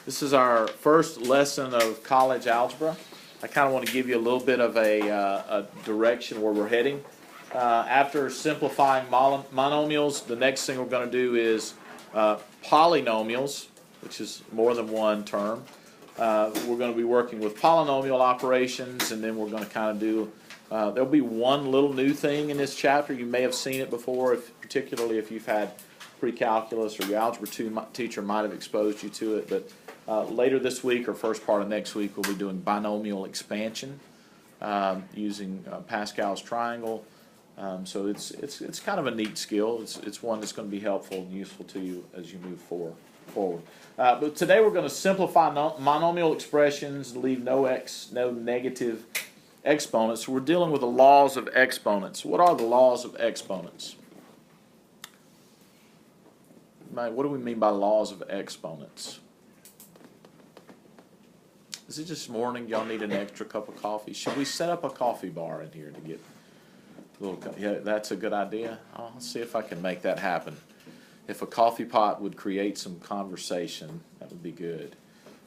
This is our first lesson of college algebra. I kind of want to give you a little bit of a direction where we're heading. After simplifying monomials, the next thing we're going to do is polynomials, which is more than one term. We're going to be working with polynomial operations, and then we're going to kind of do, there'll be one little new thing in this chapter. You may have seen it before, particularly if you've had pre-calculus or your Algebra 2 teacher might have exposed you to it, but later this week or first part of next week we'll be doing binomial expansion using Pascal's triangle. So it's kind of a neat skill. It's one that's going to be helpful and useful to you as you move forward. But today we're going to simplify monomial expressions, leave no negative exponents. So we're dealing with the laws of exponents. What are the laws of exponents? What do we mean by laws of exponents? Is it just morning? Y'all need an extra cup of coffee? Should we set up a coffee bar in here to get a little? Yeah, that's a good idea. I'll see if I can make that happen. If a coffee pot would create some conversation, that would be good.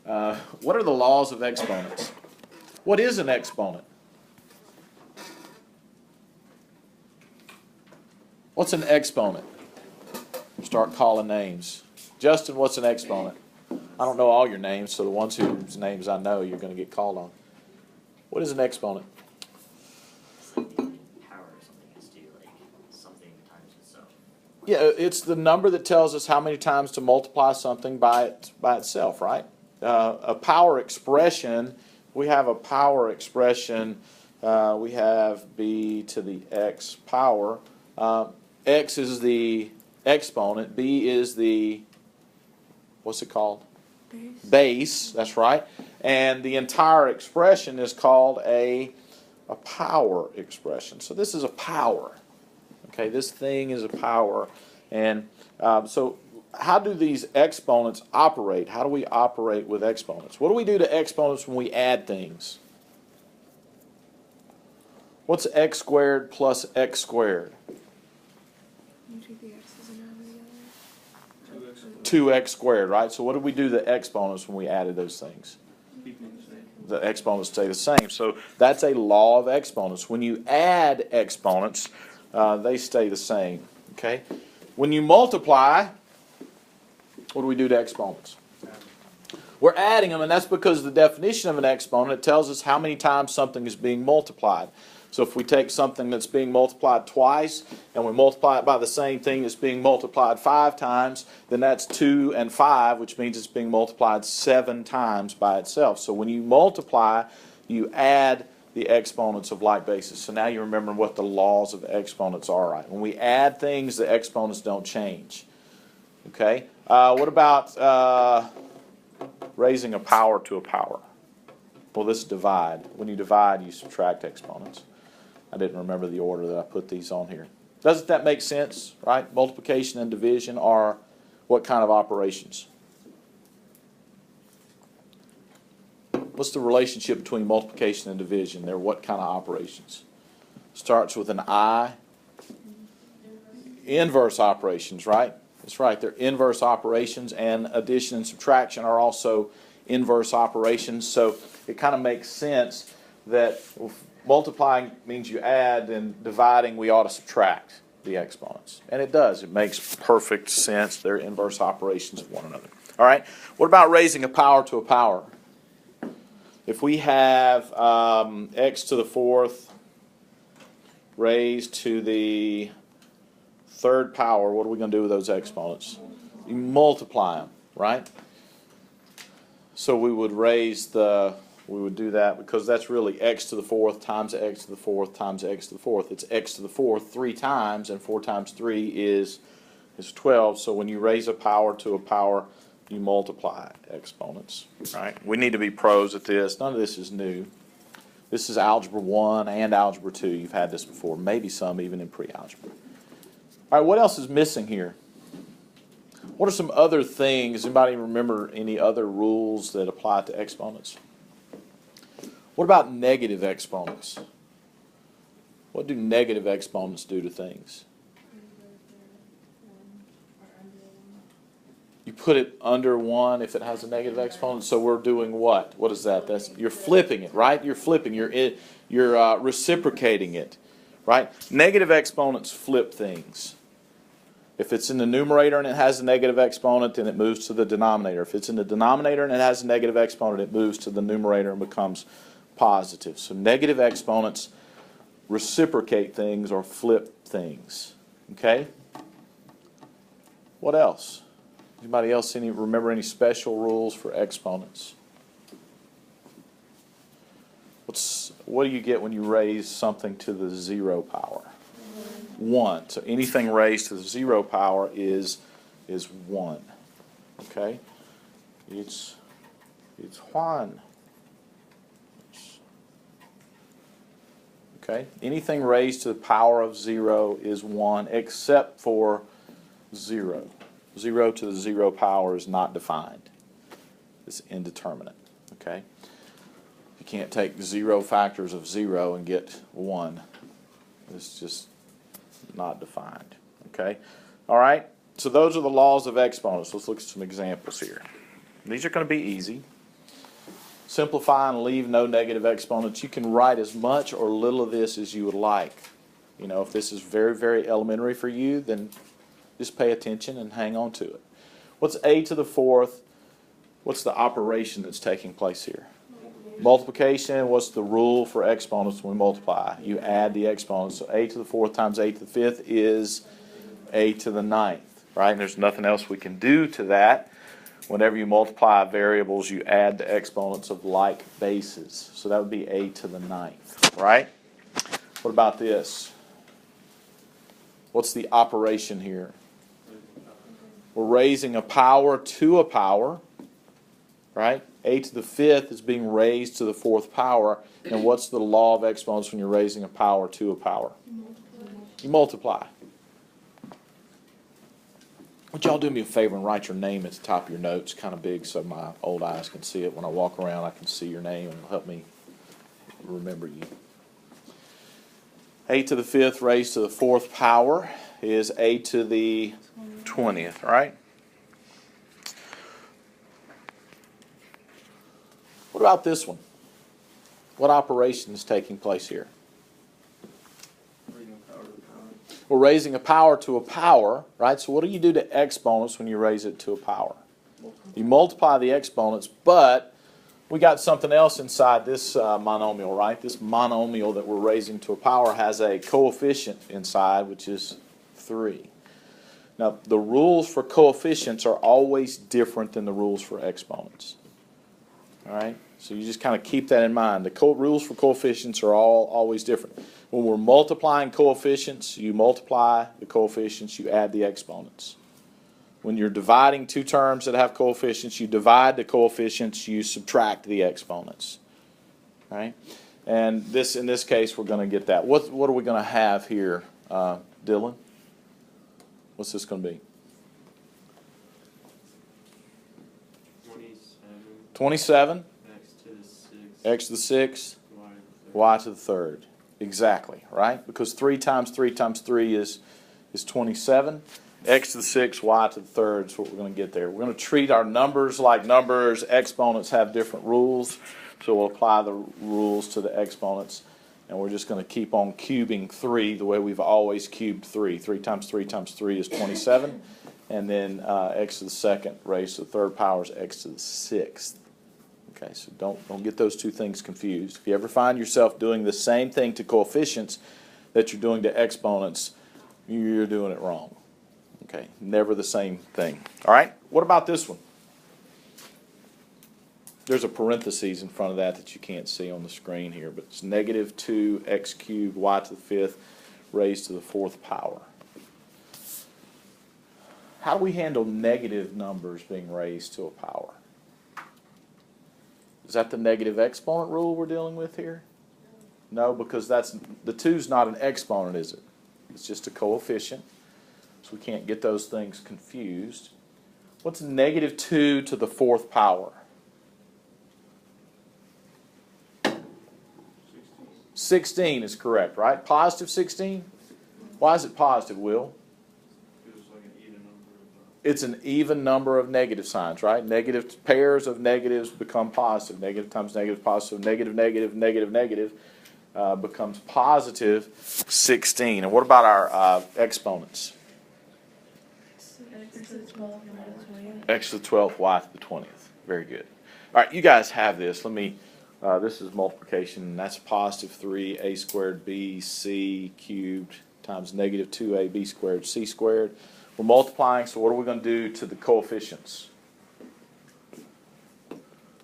What are the laws of exponents? What is an exponent? What's an exponent? Start calling names. Justin, what's an exponent? I don't know all your names, so the ones whose names I know you're going to get called on. What is an exponent? Something power or something is to like something times itself. Yeah, it's the number that tells us how many times to multiply something by itself, right? A power expression, we have a power expression, we have b to the x power. X is the exponent, b is the, what's it called? Base, that's right. And the entire expression is called a power expression. So this is a power. Okay, this thing is a power. And so how do these exponents operate? How do we operate with exponents? What do we do to exponents when we add things? What's x squared plus x squared? You treat the x's and add them together. 2x squared, right? So what did we do to the exponents when we added those things? The exponents stay the same. So that's a law of exponents. When you add exponents, they stay the same. Okay? When you multiply, what do we do to exponents? We're adding them, and that's because the definition of an exponent, it tells us how many times something is being multiplied. So if we take something that's being multiplied twice and we multiply it by the same thing that's being multiplied 5 times, then that's 2 and 5, which means it's being multiplied 7 times by itself. So when you multiply, you add the exponents of like basis. So now you remember what the laws of exponents are, right? When we add things, the exponents don't change. Okay? What about raising a power to a power? Well, this is divide. When you divide, you subtract exponents. I didn't remember the order that I put these on here. Doesn't that make sense, right? Multiplication and division are what kind of operations? What's the relationship between multiplication and division? They're what kind of operations? Starts with an I. Inverse operations, right? That's right. They're inverse operations, and addition and subtraction are also inverse operations. So it kind of makes sense that if multiplying means you add, and dividing we ought to subtract the exponents. And it does. It makes perfect sense. They're inverse operations of one another. All right. What about raising a power to a power? If we have x to the 4th raised to the 3rd power, what are we going to do with those exponents? You multiply them, right? So we would do that because that's really x to the 4th times x to the 4th times x to the 4th. It's x to the 4th 3 times, and 4 times 3 is 12. So when you raise a power to a power, you multiply exponents. Right? We need to be pros at this. None of this is new. This is Algebra 1 and Algebra 2. You've had this before. Maybe some even in pre-algebra. All right, what else is missing here? What are some other things? Anybody remember any other rules that apply to exponents? What about negative exponents? What do negative exponents do to things? You put it under 1 if it has a negative exponent. So we're doing what? What is that? You're flipping it, right? You're flipping. You're reciprocating it, right? Negative exponents flip things. If it's in the numerator and it has a negative exponent, then it moves to the denominator. If it's in the denominator and it has a negative exponent, it moves to the numerator and becomes positive. So negative exponents reciprocate things or flip things. Okay? What else? Anybody else remember any special rules for exponents? What do you get when you raise something to the 0 power? 1. So anything raised to the 0 power is 1. Okay? It's Juan. Okay? Anything raised to the power of 0 is 1 except for 0. 0 to the 0 power is not defined. It's indeterminate. Okay? You can't take 0 factors of 0 and get 1. It's just not defined. Okay? All right? So those are the laws of exponents. Let's look at some examples here. These are going to be easy. Simplify and leave no negative exponents. You can write as much or little of this as you would like. You know, if this is very, very elementary for you, then just pay attention and hang on to it. What's a to the 4th? What's the operation that's taking place here? Multiplication. What's the rule for exponents when we multiply? You add the exponents. So a to the 4th times a to the 5th is a to the 9th. Right? And there's nothing else we can do to that. Whenever you multiply variables, you add the exponents of like bases. So that would be a to the 9th. Right? What about this? What's the operation here? We're raising a power to a power, right? A to the 5th is being raised to the 4th power. And what's the law of exponents when you're raising a power to a power? You multiply. Would y'all do me a favor and write your name at the top of your notes, kind of big so my old eyes can see it. When I walk around, I can see your name and it'll help me remember you. A to the 5th raised to the 4th power is a to the 20th, right? What about this one? What operation is taking place here? We're raising a power to a power, right? So what do you do to exponents when you raise it to a power? You multiply the exponents, but we got something else inside this monomial, right? This monomial that we're raising to a power has a coefficient inside, which is 3. Now, the rules for coefficients are always different than the rules for exponents. All right? So you just kind of keep that in mind. The rules for coefficients are always different. When we're multiplying coefficients, you multiply the coefficients, you add the exponents. When you're dividing two terms that have coefficients, you divide the coefficients, you subtract the exponents. Right? And in this case, we're going to get that. What are we going to have here, Dylan? What's this going to be? 27. X to the 6. Y to the 3rd. Exactly, right? Because 3 times 3 times 3 is 27. X to the 6, y to the 3rd is what we're going to get there. We're going to treat our numbers like numbers. Exponents have different rules, so we'll apply the rules to the exponents. And we're just going to keep on cubing 3 the way we've always cubed 3. 3 times 3 times 3 is 27. And then x to the 2nd raised to the 3rd power is x to the 6th. Okay, so don't get those two things confused. If you ever find yourself doing the same thing to coefficients that you're doing to exponents, you're doing it wrong. Okay, never the same thing. All right, what about this one? There's a parentheses in front of that you can't see on the screen here, but it's negative 2x cubed y to the 5th raised to the 4th power. How do we handle negative numbers being raised to a power? Is that the negative exponent rule we're dealing with here? No, because the 2's not an exponent, is it? It's just a coefficient. So we can't get those things confused. What's negative 2 to the 4th power? 16 is correct, right? Positive 16? Why is it positive, Will? It's an even number of negative signs, right? Negative pairs of negatives become positive. Negative times negative, positive. Negative, negative, negative, negative becomes positive 16. And what about our exponents? X to the 12th and y to the 20th. X to the 12th, y to the 20th. Very good. All right, you guys have this. Let me, this is multiplication. That's positive 3a squared b c cubed times negative 2ab squared c squared. We're multiplying, so what are we going to do to the coefficients?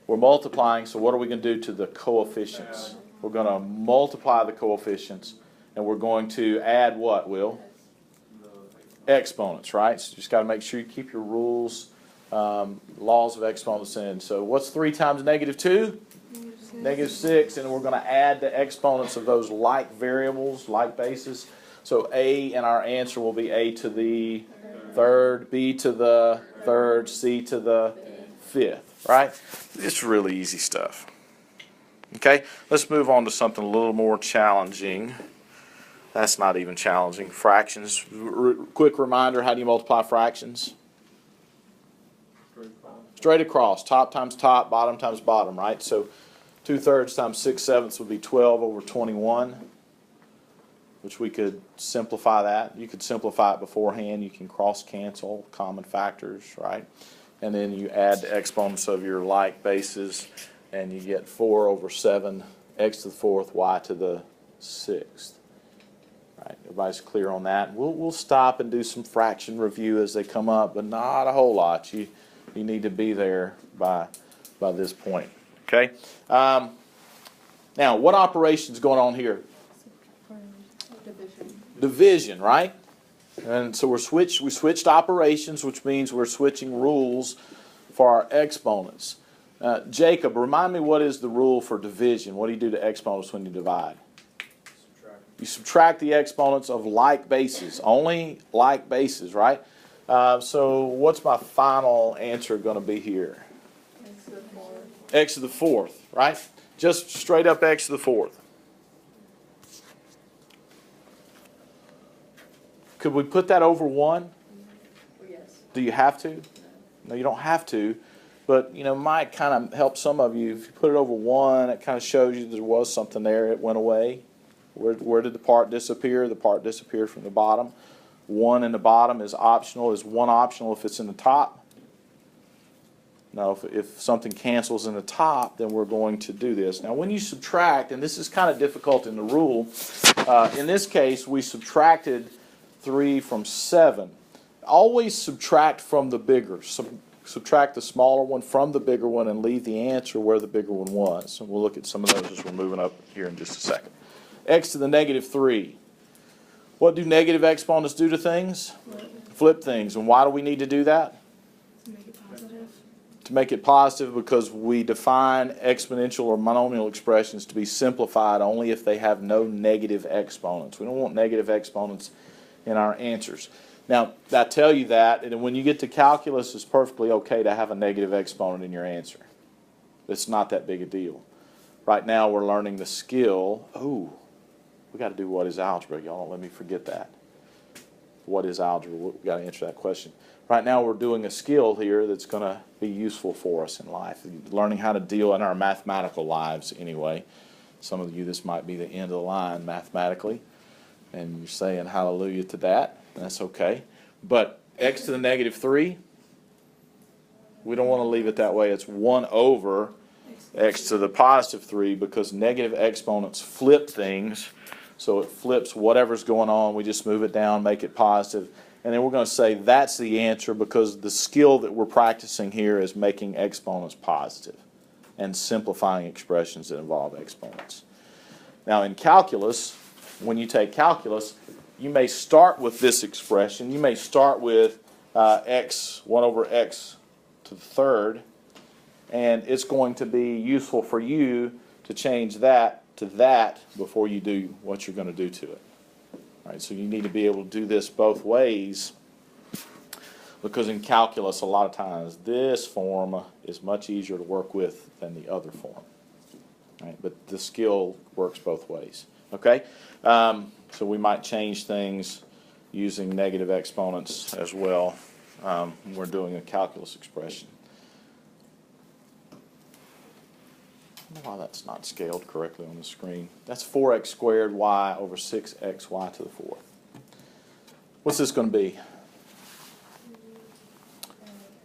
We're multiplying, so what are we going to do to the coefficients? We're going to multiply the coefficients, and we're going to add what, Will? Exponents, right? So you just got to make sure you keep your rules, laws of exponents in. So what's 3 times negative 2? Negative 6, and we're going to add the exponents of those like variables, like bases. So a in our answer will be a to the third, b to the third, c to the fifth, right? It's really easy stuff. Okay, let's move on to something a little more challenging. That's not even challenging. Fractions. Quick reminder, how do you multiply fractions? Straight across. Top times top, bottom times bottom, right? So 2/3 times 6/7 would be 12 over 21, which we could simplify that. You could simplify it beforehand. You can cross cancel common factors, right? And then you add the exponents of your like bases, and you get 4 over 7, x to the 4th, y to the 6th. Right, everybody's clear on that. We'll stop and do some fraction review as they come up, but not a whole lot. You need to be there by this point. Okay. Now, what operation's going on here? Division, right? And so we switched operations, which means we're switching rules for our exponents. Jacob, remind me, what is the rule for division? What do you do to exponents when you divide? You subtract the exponents of like bases, only like bases, right? So what's my final answer going to be here? X to the 4th. X to the 4th, right? Just straight up x to the 4th. Could we put that over 1? Yes. Do you have to? No, you don't have to. But, might kind of help some of you. If you put it over 1, it kind of shows you there was something there. It went away. Where did the part disappear? The part disappeared from the bottom. 1 in the bottom is optional. Is 1 optional if it's in the top? No, if something cancels in the top, then we're going to do this. Now, when you subtract, and this is kind of difficult in the rule, in this case, we subtracted 3 from 7. Always subtract from the bigger. Subtract the smaller one from the bigger one and leave the answer where the bigger one was. And we'll look at some of those as we're moving up here in just a second. X to the negative 3. What do negative exponents do to things? Flip things. And why do we need to do that? To make it positive. To make it positive, because we define exponential or monomial expressions to be simplified only if they have no negative exponents. We don't want negative exponents in our answers. Now, I tell you that, and when you get to calculus, it's perfectly okay to have a negative exponent in your answer. It's not that big a deal. Right now, we're learning the skill. We got to do what is algebra, y'all. Don't let me forget that. What is algebra? We got to answer that question. Right now, we're doing a skill here that's going to be useful for us in life. Learning how to deal in our mathematical lives, anyway. Some of you, this might be the end of the line mathematically, and you're saying hallelujah to that. That's okay. But x to the negative 3, we don't want to leave it that way. It's 1 over x to the positive 3, because negative exponents flip things. So it flips whatever's going on. We just move it down, make it positive. And then we're going to say that's the answer, because the skill that we're practicing here is making exponents positive and simplifying expressions that involve exponents. Now in calculus, when you take calculus, you may start with this expression. You may start with 1 over x to the 3rd. And it's going to be useful for you to change that to that before you do what you're going to do to it. All right, so you need to be able to do this both ways, because in calculus, a lot of times, this form is much easier to work with than the other form. All right, but the skill works both ways. Okay? So we might change things using negative exponents as well We're doing a calculus expression. I don't know why that's not scaled correctly on the screen. That's 4x squared y over 6xy to the 4th. What's this going to be?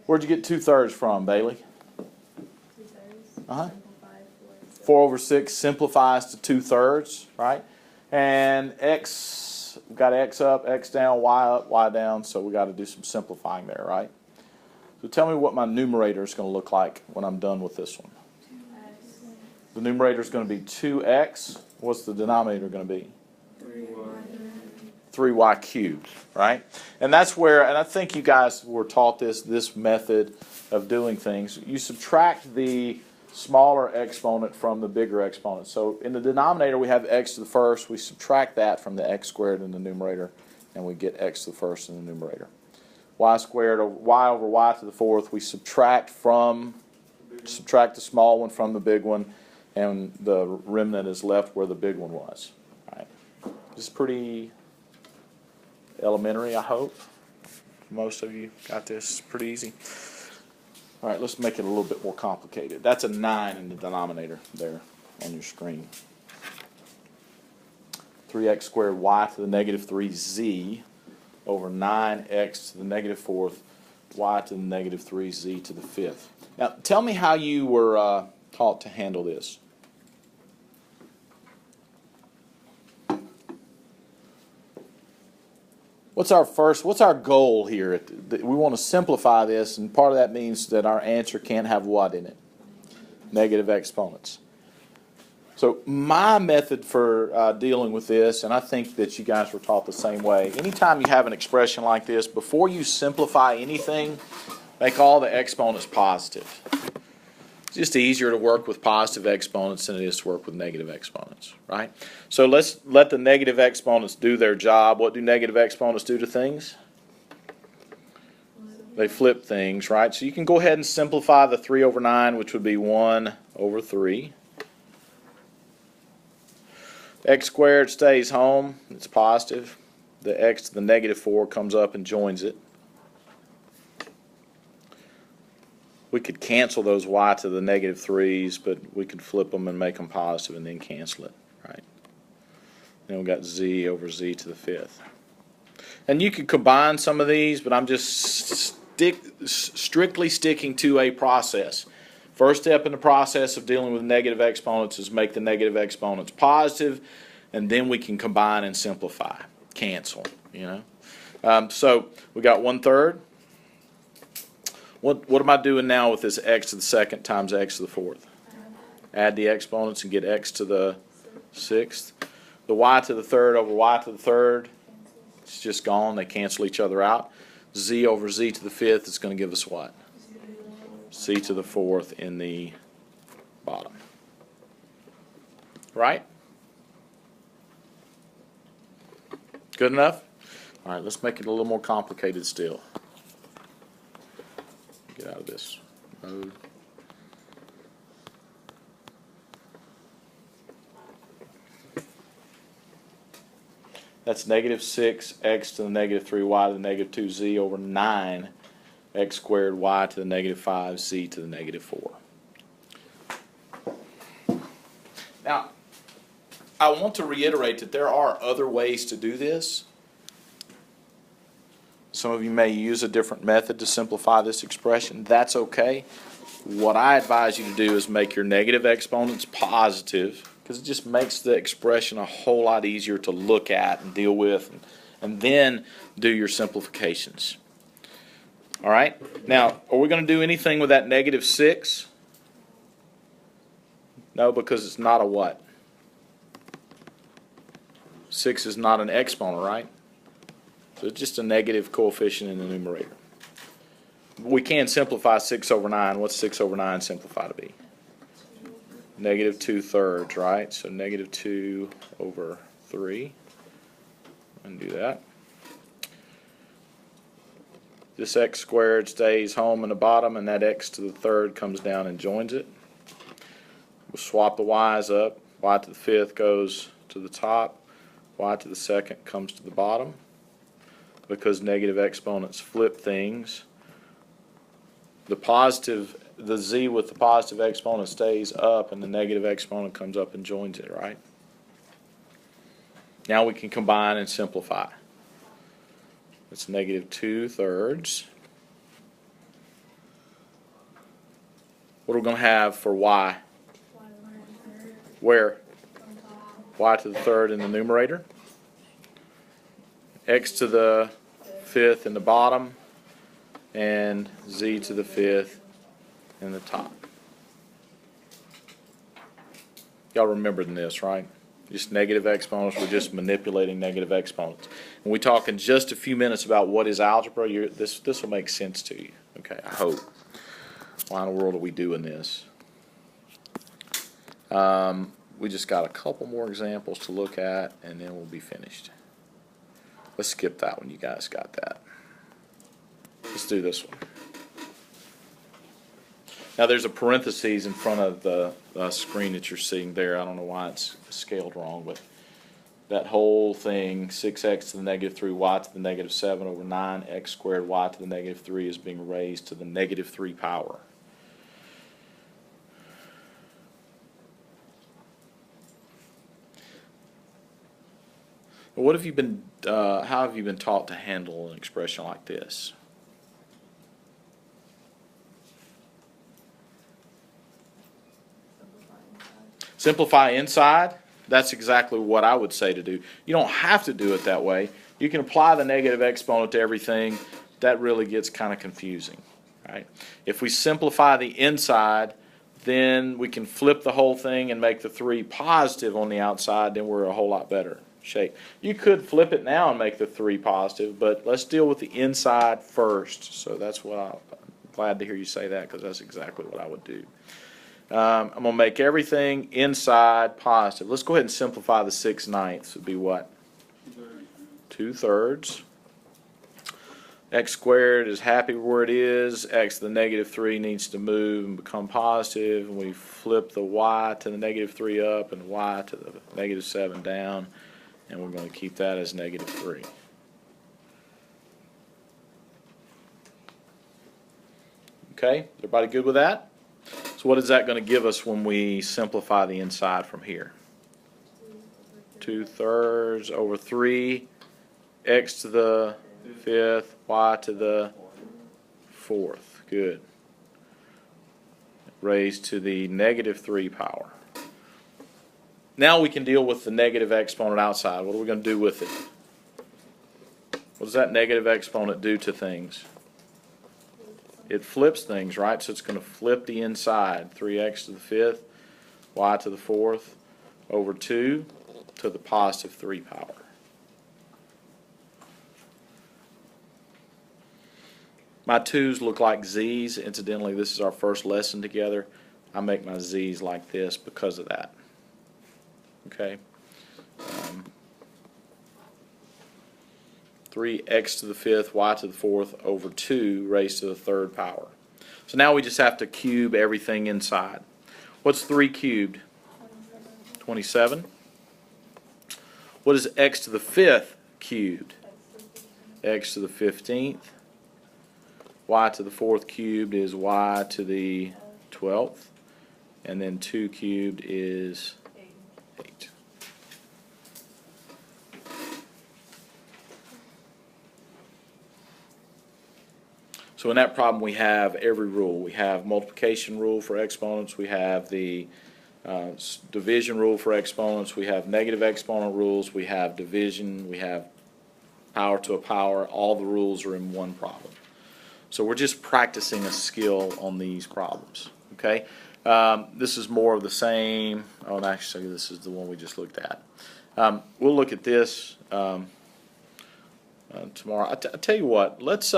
Where'd you get 2/3 from, Bailey? 2/3. Uh-huh. Simplify 4 over 6 simplifies to 2/3, right? And x, we've got x up, x down, y down, so we got to do some simplifying there, right? So tell me what my numerator is going to look like when I'm done with this one. The numerator is going to be 2x. What's the denominator going to be? 3y cubed, right? And that's where, and I think you guys were taught this method of doing things. You subtract the smaller exponent from the bigger exponent. So in the denominator we have x to the first. We subtract that from the x squared in the numerator, and we get x to the first in the numerator. Y squared over y to the 4th. We subtract the small one from the big one, and the remnant is left where the big one was. All right. It's pretty elementary, I hope. Most of you got this. It's pretty easy. All right, let's make it a little bit more complicated. That's a 9 in the denominator there on your screen. 3x squared y to the negative 3z over 9x to the negative 4th y to the negative 3z to the 5th. Now, tell me how you were taught to handle this. What's our goal here? We want to simplify this, and part of that means that our answer can't have what in it? Negative exponents. So my method for dealing with this, and I think that you guys were taught the same way, anytime you have an expression like this, before you simplify anything, make all the exponents positive. It's just easier to work with positive exponents than it is to work with negative exponents, right? So let's let the negative exponents do their job. What do negative exponents do to things? They flip things, right? So you can go ahead and simplify the 3 over 9, which would be 1 over 3. X squared stays home. It's positive. The x to the negative 4 comes up and joins it. We could cancel those y to the negative 3's, but we could flip them and make them positive and then cancel it, right? Then we've got z over z to the 5th. And you could combine some of these, but I'm just strictly sticking to a process. First step in the process of dealing with negative exponents is make the negative exponents positive, and then we can combine and simplify, cancel, you know. So we got 1/3. What am I doing now with this x to the 2nd times x to the 4th? Add the exponents and get x to the 6th. The y to the 3rd over y to the 3rd, it's just gone. They cancel each other out. Z over z to the 5th is going to give us what? C to the 4th in the bottom. Right? Good enough? All right, let's make it a little more complicated still. Get out of this mode. That's negative 6x to the negative 3y to the negative 2z over 9 x squared y to the negative 5z to the negative 4. Now, I want to reiterate that there are other ways to do this. Some of you may use a different method to simplify this expression. That's okay. What I advise you to do is make your negative exponents positive, because it just makes the expression a whole lot easier to look at and deal with, and then do your simplifications. All right? Now, are we going to do anything with that negative 6? No, because it's not a what? 6 is not an exponent, right? So it's just a negative coefficient in the numerator. We can simplify 6 over 9. What's 6 over 9 simplify to be? Negative 2/3, right? So negative 2 over 3. Undo that. This x squared stays home in the bottom, and that x to the 3rd comes down and joins it. We'll swap the y's up. Y to the 5th goes to the top. Y to the 2nd comes to the bottom. because negative exponents flip things. The z with the positive exponent stays up, and the negative exponent comes up and joins it, right? Now we can combine and simplify. It's negative 2/3. What are we going to have for y? Where? Y to the third in the numerator. X to the fifth in the bottom. And z to the fifth in the top. Y'all remembering this, right? Just negative exponents. We're just manipulating negative exponents. When we talk in just a few minutes about what is algebra, this will make sense to you. Okay, I hope. Why in the world are we doing this? We just got a couple more examples to look at, and then we'll be finished. Let's skip that one. You guys got that. Let's do this one. Now there's a parentheses in front of the screen that you're seeing there. I don't know why it's scaled wrong, but that whole thing, 6x to the negative 3, y to the negative 7 over 9x squared, y to the negative 3 is being raised to the negative 3 power. What have you been? How have you been taught to handle an expression like this? Simplify inside. That's exactly what I would say to do. You don't have to do it that way. You can apply the negative exponent to everything. That really gets kind of confusing, right? If we simplify the inside, then we can flip the whole thing and make the 3 positive on the outside. Then we're a whole lot better shape. You could flip it now and make the 3 positive, but let's deal with the inside first. So that's what I'm glad to hear you say that, because that's exactly what I would do. I'm going to make everything inside positive. Let's go ahead and simplify the 6/9. Would be what? 2/3. X squared is happy where it is. X to the negative 3 needs to move and become positive. And we flip the y to the negative 3 up and y to the negative 7 down. And we're going to keep that as negative 3. Okay, everybody good with that? So what is that going to give us when we simplify the inside from here? 2/3 over 3, x to the 5th, y to the 4th. Good. Raised to the negative 3 power. Now we can deal with the negative exponent outside. What are we going to do with it? What does that negative exponent do to things? It flips things, right? So it's going to flip the inside. 3x to the 5th, y to the 4th, over 2 to the positive 3 power. My 2's look like z's. Incidentally, this is our first lesson together. I make my z's like this because of that. Okay. 3x to the 5th, y to the 4th, over 2 raised to the 3rd power. So now we just have to cube everything inside. What's 3 cubed? 27. What is x to the 5th cubed? X to the 15th. Y to the 4th cubed is y to the 12th. And then 2 cubed is 8. So in that problem we have every rule. We have multiplication rule for exponents. We have the division rule for exponents. We have negative exponent rules. We have division. We have power to a power. All the rules are in one problem. So we're just practicing a skill on these problems. Okay. This is more of the same. Oh, and actually, this is the one we just looked at. We'll look at this tomorrow. I tell you what. Let's.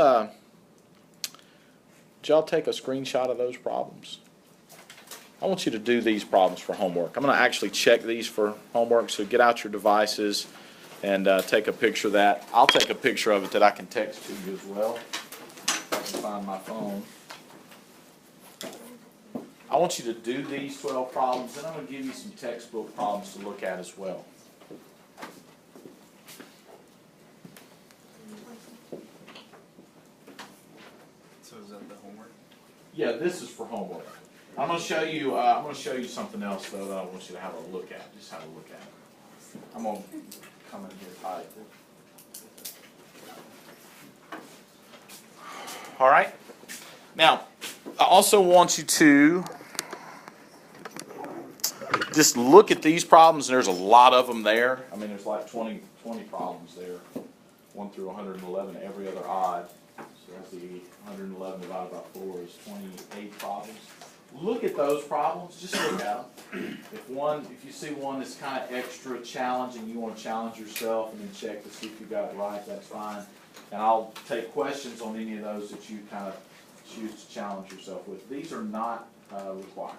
Did y'all take a screenshot of those problems? I want you to do these problems for homework. I'm going to actually check these for homework. So get out your devices and take a picture of that. I'll take a picture of it that I can text to you as well. If I can find my phone. I want you to do these 12 problems, and I'm going to give you some textbook problems to look at as well. Yeah, this is for homework. I'm going to show you. I'm going to show you something else though that I want you to have a look at. Just have a look at it. I'm going to come in here tight. All right. Now, I also want you to just look at these problems, and there's a lot of them there. I mean, there's like 20 problems there. 1 through 111, every other odd. So that's the 111 divided by 4 is 28 problems. Look at those problems. Just look at them. If you see one that's kind of extra challenging, you want to challenge yourself and then check to see if you got it right, that's fine. And I'll take questions on any of those that you kind of choose to challenge yourself with. These are not required.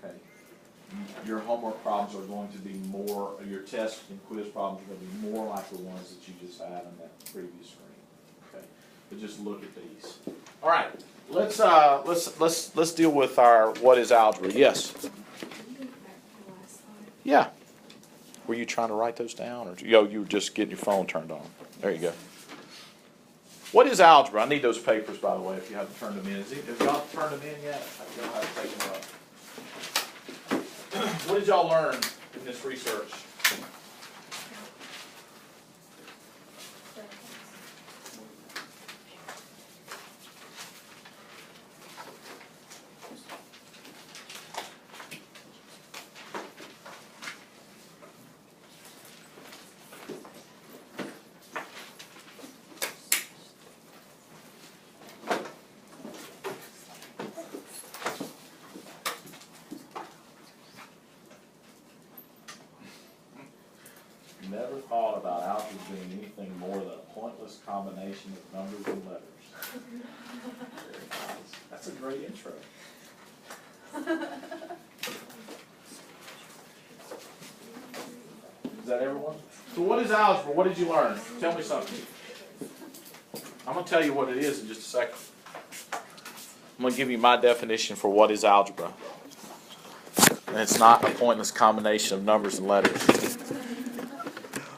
Okay. Your homework problems are going to be more, your test and quiz problems are going to be more like the ones that you just had on that previous screen. Okay. But just look at these. All right. Let's deal with our what is algebra. Yes. Can you go back to the last slide? Yeah. Were you trying to write those down, or you were just getting your phone turned on? There you go. What is algebra? I need those papers, by the way, if you haven't turned them in. Have y'all turned them in yet? Y'all have to take them up. What did y'all learn in this research? Never thought about algebra being anything more than a pointless combination of numbers and letters. Very nice. That's a great intro. Is that everyone? So what is algebra? What did you learn? Tell me something. I'm going to tell you what it is in just a second. I'm going to give you my definition for what is algebra. And it's not a pointless combination of numbers and letters.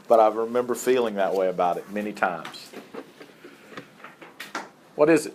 But I remember feeling that way about it many times. What is it?